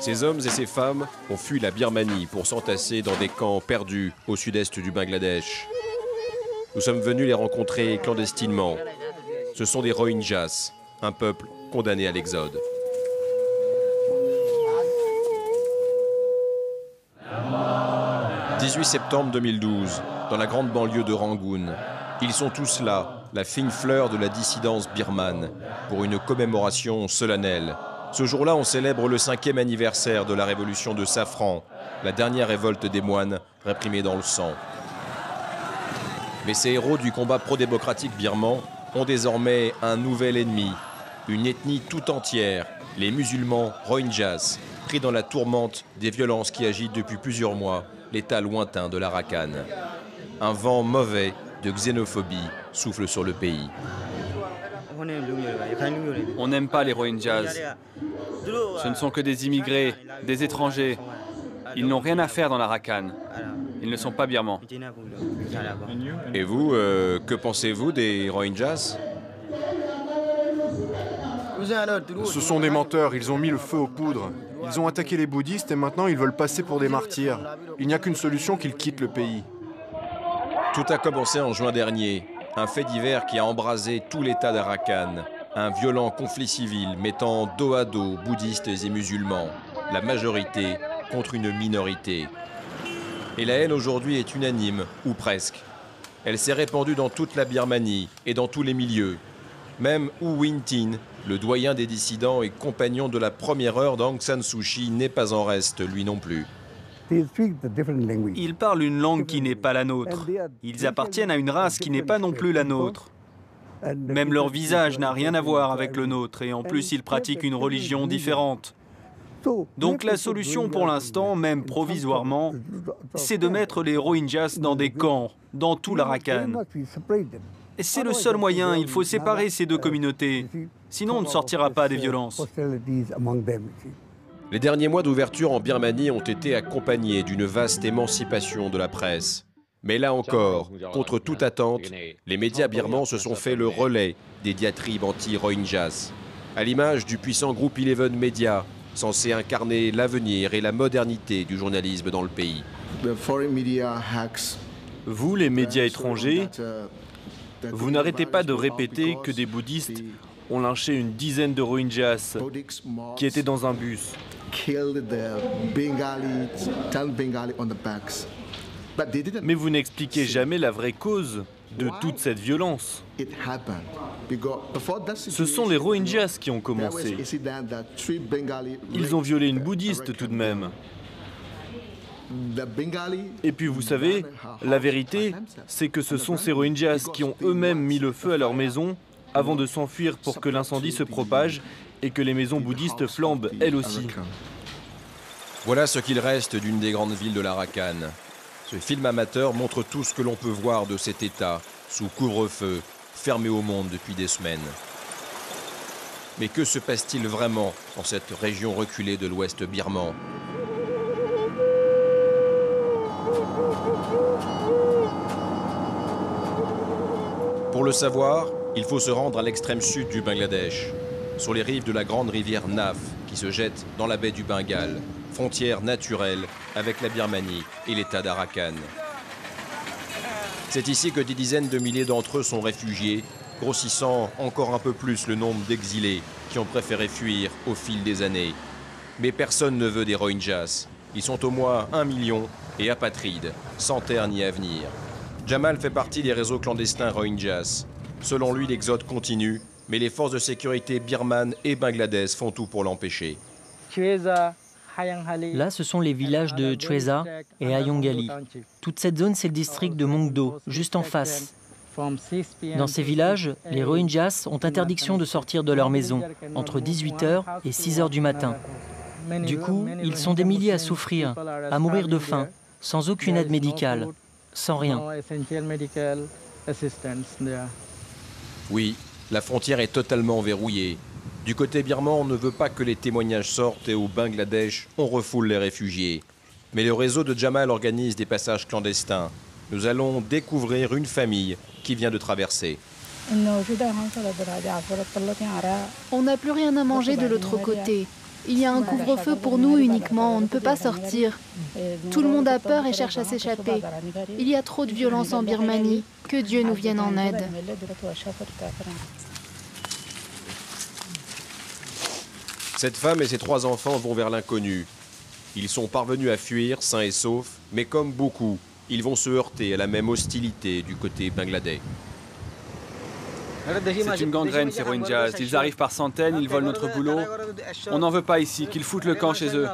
Ces hommes et ces femmes ont fui la Birmanie pour s'entasser dans des camps perdus au sud-est du Bangladesh. Nous sommes venus les rencontrer clandestinement. Ce sont des Rohingyas, un peuple condamné à l'exode. « 18 septembre 2012, dans la grande banlieue de Rangoon. Ils sont tous là, la fine fleur de la dissidence birmane, pour une commémoration solennelle. Ce jour-là, on célèbre le 5e anniversaire de la révolution de Safran, la dernière révolte des moines réprimée dans le sang. Mais ces héros du combat pro-démocratique birman ont désormais un nouvel ennemi, une ethnie tout entière, les musulmans Rohingyas, pris dans la tourmente des violences qui agitent depuis plusieurs mois l'état lointain de l'Arakan. Un vent mauvais de xénophobie souffle sur le pays. On n'aime pas les Rohingyas. Ce ne sont que des immigrés, des étrangers. Ils n'ont rien à faire dans l'Arakan. Ils ne sont pas birmans. Et vous, que pensez-vous des Rohingyas? Ce sont des menteurs, ils ont mis le feu aux poudres. Ils ont attaqué les bouddhistes et maintenant ils veulent passer pour des martyrs. Il n'y a qu'une solution, qu'ils quittent le pays. Tout a commencé en juin dernier. Un fait divers qui a embrasé tout l'état d'Arakan. Un violent conflit civil mettant dos à dos bouddhistes et musulmans. La majorité contre une minorité. Et la haine aujourd'hui est unanime, ou presque. Elle s'est répandue dans toute la Birmanie et dans tous les milieux. Même U Win Tin, le doyen des dissidents et compagnon de la première heure d'Aung San Suu Kyi, n'est pas en reste, lui non plus. Ils parlent une langue qui n'est pas la nôtre. Ils appartiennent à une race qui n'est pas non plus la nôtre. Même leur visage n'a rien à voir avec le nôtre et en plus ils pratiquent une religion différente. Donc la solution pour l'instant, même provisoirement, c'est de mettre les Rohingyas dans des camps, dans tout l'Arakan. C'est le seul moyen, il faut séparer ces deux communautés, sinon on ne sortira pas des violences. Les derniers mois d'ouverture en Birmanie ont été accompagnés d'une vaste émancipation de la presse. Mais là encore, contre toute attente, les médias birmans se sont fait le relais des diatribes anti-Rohingyas. À l'image du puissant groupe Eleven Media, censé incarner l'avenir et la modernité du journalisme dans le pays. Vous, les médias étrangers, vous n'arrêtez pas de répéter que des bouddhistes ont lynché une dizaine de Rohingyas qui étaient dans un bus. Mais vous n'expliquez jamais la vraie cause de toute cette violence. Ce sont les Rohingyas qui ont commencé. Ils ont violé une bouddhiste tout de même. Et puis vous savez, la vérité, c'est que ce sont ces Rohingyas qui ont eux-mêmes mis le feu à leur maison avant de s'enfuir pour que l'incendie se propage et que les maisons bouddhistes flambent elles aussi. Voilà ce qu'il reste d'une des grandes villes de l'Arakan. Ce film amateur montre tout ce que l'on peut voir de cet état, sous couvre-feu, fermé au monde depuis des semaines. Mais que se passe-t-il vraiment dans cette région reculée de l'ouest birman ? Pour le savoir, il faut se rendre à l'extrême sud du Bangladesh, sur les rives de la grande rivière Naf, qui se jette dans la baie du Bengale, frontière naturelle avec la Birmanie et l'état d'Arakan. C'est ici que des dizaines de milliers d'entre eux sont réfugiés, grossissant encore un peu plus le nombre d'exilés qui ont préféré fuir au fil des années. Mais personne ne veut des Rohingyas. Ils sont au moins 1 million et apatrides, sans terre ni avenir. Jamal fait partie des réseaux clandestins Rohingyas. Selon lui, l'exode continue, mais les forces de sécurité birmanes et bangladaises font tout pour l'empêcher. Là, ce sont les villages de Chweza et Ayongali. Toute cette zone, c'est le district de Mongdo, juste en face. Dans ces villages, les Rohingyas ont interdiction de sortir de leur maison entre 18 h et 6 h du matin. Du coup, ils sont des milliers à souffrir, à mourir de faim, sans aucune aide médicale, sans rien. Oui, la frontière est totalement verrouillée. Du côté birman, on ne veut pas que les témoignages sortent et au Bangladesh, on refoule les réfugiés. Mais le réseau de Jamal organise des passages clandestins. Nous allons découvrir une famille qui vient de traverser. On n'a plus rien à manger de l'autre côté. Il y a un couvre-feu pour nous uniquement, on ne peut pas sortir. Tout le monde a peur et cherche à s'échapper. Il y a trop de violence en Birmanie. Que Dieu nous vienne en aide. Cette femme et ses 3 enfants vont vers l'inconnu. Ils sont parvenus à fuir, sains et saufs, mais comme beaucoup, ils vont se heurter à la même hostilité du côté bangladais. C'est une gangrène, ces Rohingyas. Ils arrivent par centaines, ils volent notre boulot. On n'en veut pas ici, qu'ils foutent le camp chez eux.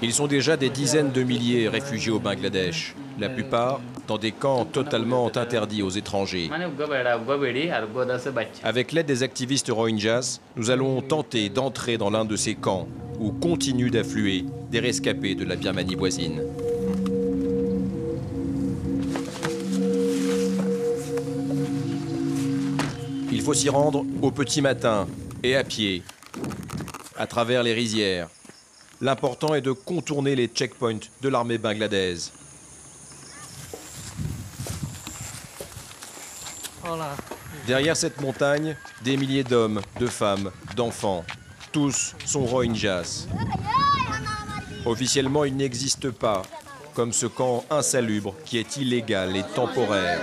Ils sont déjà des dizaines de milliers réfugiés au Bangladesh, la plupart dans des camps totalement interdits aux étrangers. Avec l'aide des activistes Rohingyas, nous allons tenter d'entrer dans l'un de ces camps où continuent d'affluer des rescapés de la Birmanie voisine. Il faut s'y rendre au petit matin et à pied, à travers les rizières. L'important est de contourner les checkpoints de l'armée bangladaise. Derrière cette montagne, des milliers d'hommes, de femmes, d'enfants. Tous sont Rohingyas. Officiellement, il n'existe pas, comme ce camp insalubre qui est illégal et temporaire.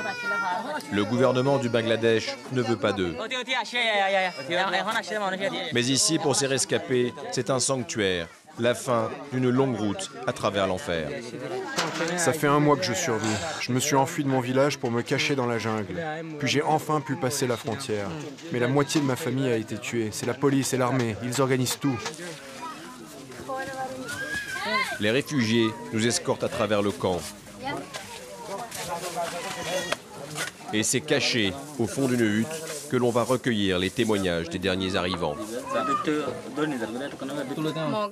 Le gouvernement du Bangladesh ne veut pas d'eux. Mais ici, pour ces rescapés, c'est un sanctuaire, la fin d'une longue route à travers l'enfer. Ça fait 1 mois que je survis. Je me suis enfui de mon village pour me cacher dans la jungle. Puis j'ai enfin pu passer la frontière. Mais la moitié de ma famille a été tuée. C'est la police et l'armée. Ils organisent tout. Les réfugiés nous escortent à travers le camp. Et c'est caché au fond d'une hutte que l'on va recueillir les témoignages des derniers arrivants.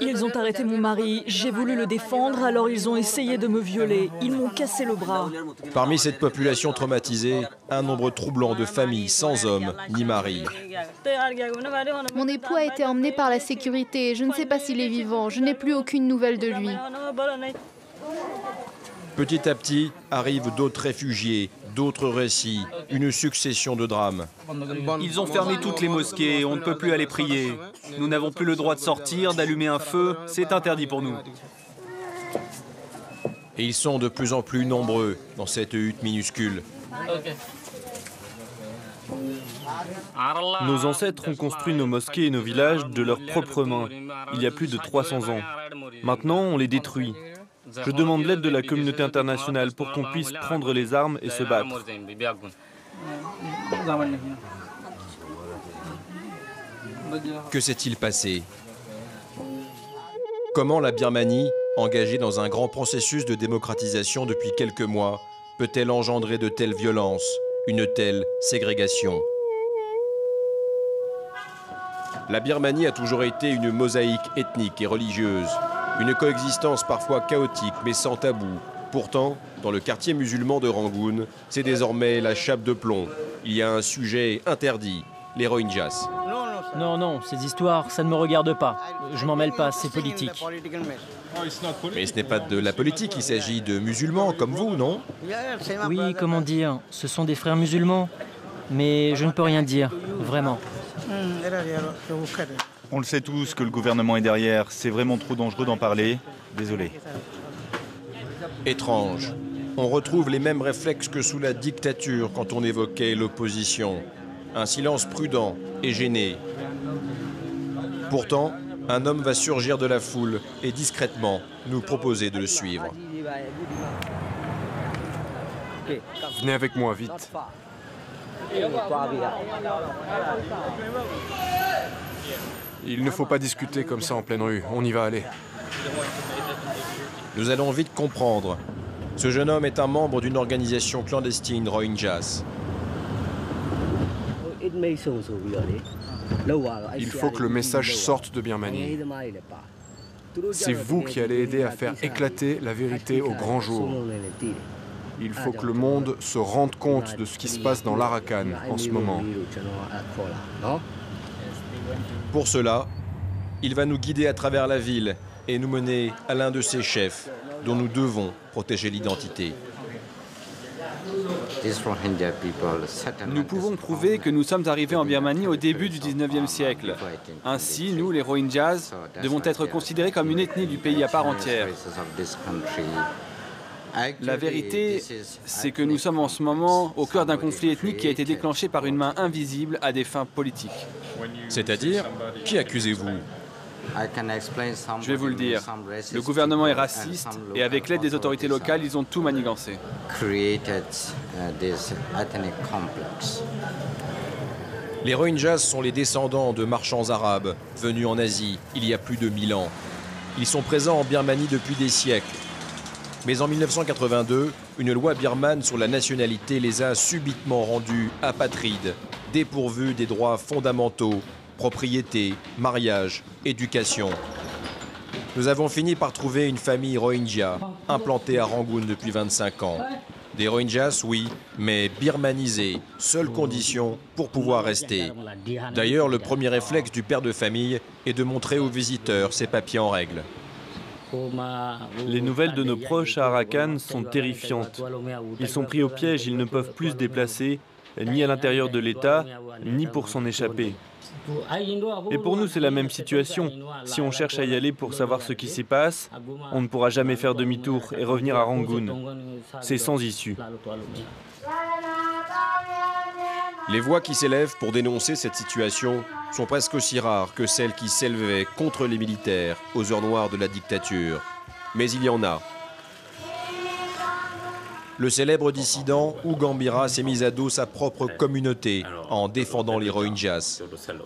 Ils ont arrêté mon mari, j'ai voulu le défendre, alors ils ont essayé de me violer. Ils m'ont cassé le bras. Parmi cette population traumatisée, un nombre troublant de familles sans homme ni mari. Mon époux a été emmené par la sécurité. Je ne sais pas s'il est vivant. Je n'ai plus aucune nouvelle de lui. Petit à petit, arrivent d'autres réfugiés, d'autres récits, une succession de drames. Ils ont fermé toutes les mosquées, on ne peut plus aller prier. Nous n'avons plus le droit de sortir, d'allumer un feu, c'est interdit pour nous. Et ils sont de plus en plus nombreux dans cette hutte minuscule. Nos ancêtres ont construit nos mosquées et nos villages de leurs propres mains, il y a plus de 300 ans. Maintenant, on les détruit. Je demande l'aide de la communauté internationale pour qu'on puisse prendre les armes et se battre. Que s'est-il passé? Comment la Birmanie, engagée dans un grand processus de démocratisation depuis quelques mois, peut-elle engendrer de telles violences, une telle ségrégation? La Birmanie a toujours été une mosaïque ethnique et religieuse, une coexistence parfois chaotique mais sans tabou. Pourtant, dans le quartier musulman de Rangoon, c'est désormais la chape de plomb. Il y a un sujet interdit, les Rohingyas. Non, ces histoires, ça ne me regarde pas. Je m'en mêle pas, c'est politique. Mais ce n'est pas de la politique, il s'agit de musulmans comme vous, non? Oui, comment dire, ce sont des frères musulmans. Mais je ne peux rien dire, vraiment. On le sait tous que le gouvernement est derrière, c'est vraiment trop dangereux d'en parler. Désolé. Étrange. On retrouve les mêmes réflexes que sous la dictature quand on évoquait l'opposition. Un silence prudent et gêné. Pourtant, un homme va surgir de la foule et discrètement nous proposer de le suivre. Venez avec moi, vite. Il ne faut pas discuter comme ça en pleine rue. On y va aller. Nous allons vite comprendre. Ce jeune homme est un membre d'une organisation clandestine Rohingyas. Il faut que le message sorte de Birmanie. C'est vous qui allez aider à faire éclater la vérité au grand jour. Il faut que le monde se rende compte de ce qui se passe dans l'Arakan en ce moment. Pour cela, il va nous guider à travers la ville et nous mener à l'un de ses chefs dont nous devons protéger l'identité. Nous pouvons prouver que nous sommes arrivés en Birmanie au début du 19e siècle. Ainsi, nous, les Rohingyas, devons être considérés comme une ethnie du pays à part entière. La vérité, c'est que nous sommes en ce moment au cœur d'un conflit ethnique qui a été déclenché par une main invisible à des fins politiques. C'est-à-dire, qui accusez-vous? Je vais vous le dire. Le gouvernement est raciste et avec l'aide des autorités locales, ils ont tout manigancé. Les Rohingyas sont les descendants de marchands arabes venus en Asie il y a plus de 1000 ans. Ils sont présents en Birmanie depuis des siècles. Mais en 1982, une loi birmane sur la nationalité les a subitement rendus apatrides, dépourvus des droits fondamentaux, propriété, mariage, éducation. Nous avons fini par trouver une famille Rohingya, implantée à Rangoon depuis 25 ans. Des Rohingyas, oui, mais birmanisés, seule condition pour pouvoir rester. D'ailleurs, le premier réflexe du père de famille est de montrer aux visiteurs ses papiers en règle. Les nouvelles de nos proches à Arakan sont terrifiantes. Ils sont pris au piège, ils ne peuvent plus se déplacer, ni à l'intérieur de l'État, ni pour s'en échapper. Et pour nous, c'est la même situation. Si on cherche à y aller pour savoir ce qui s'y passe, on ne pourra jamais faire demi-tour et revenir à Rangoon. C'est sans issue. Les voix qui s'élèvent pour dénoncer cette situation sont presque aussi rares que celles qui s'élevaient contre les militaires aux heures noires de la dictature. Mais il y en a. Le célèbre dissident Ugambira s'est mis à dos sa propre communauté en défendant les Rohingyas,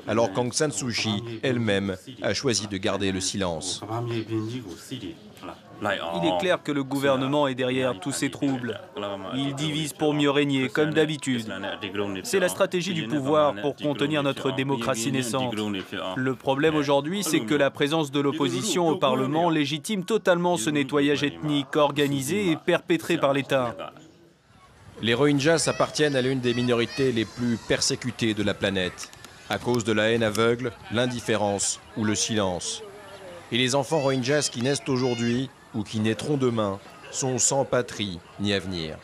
alors qu'Aung San Suu Kyi elle-même a choisi de garder le silence. Il est clair que le gouvernement est derrière tous ces troubles. Il divise pour mieux régner, comme d'habitude. C'est la stratégie du pouvoir pour contenir notre démocratie naissante. Le problème aujourd'hui, c'est que la présence de l'opposition au Parlement légitime totalement ce nettoyage ethnique organisé et perpétré par l'État. Les Rohingyas appartiennent à l'une des minorités les plus persécutées de la planète, à cause de la haine aveugle, l'indifférence ou le silence. Et les enfants Rohingyas qui naissent aujourd'hui ou qui naîtront demain sont sans patrie ni avenir.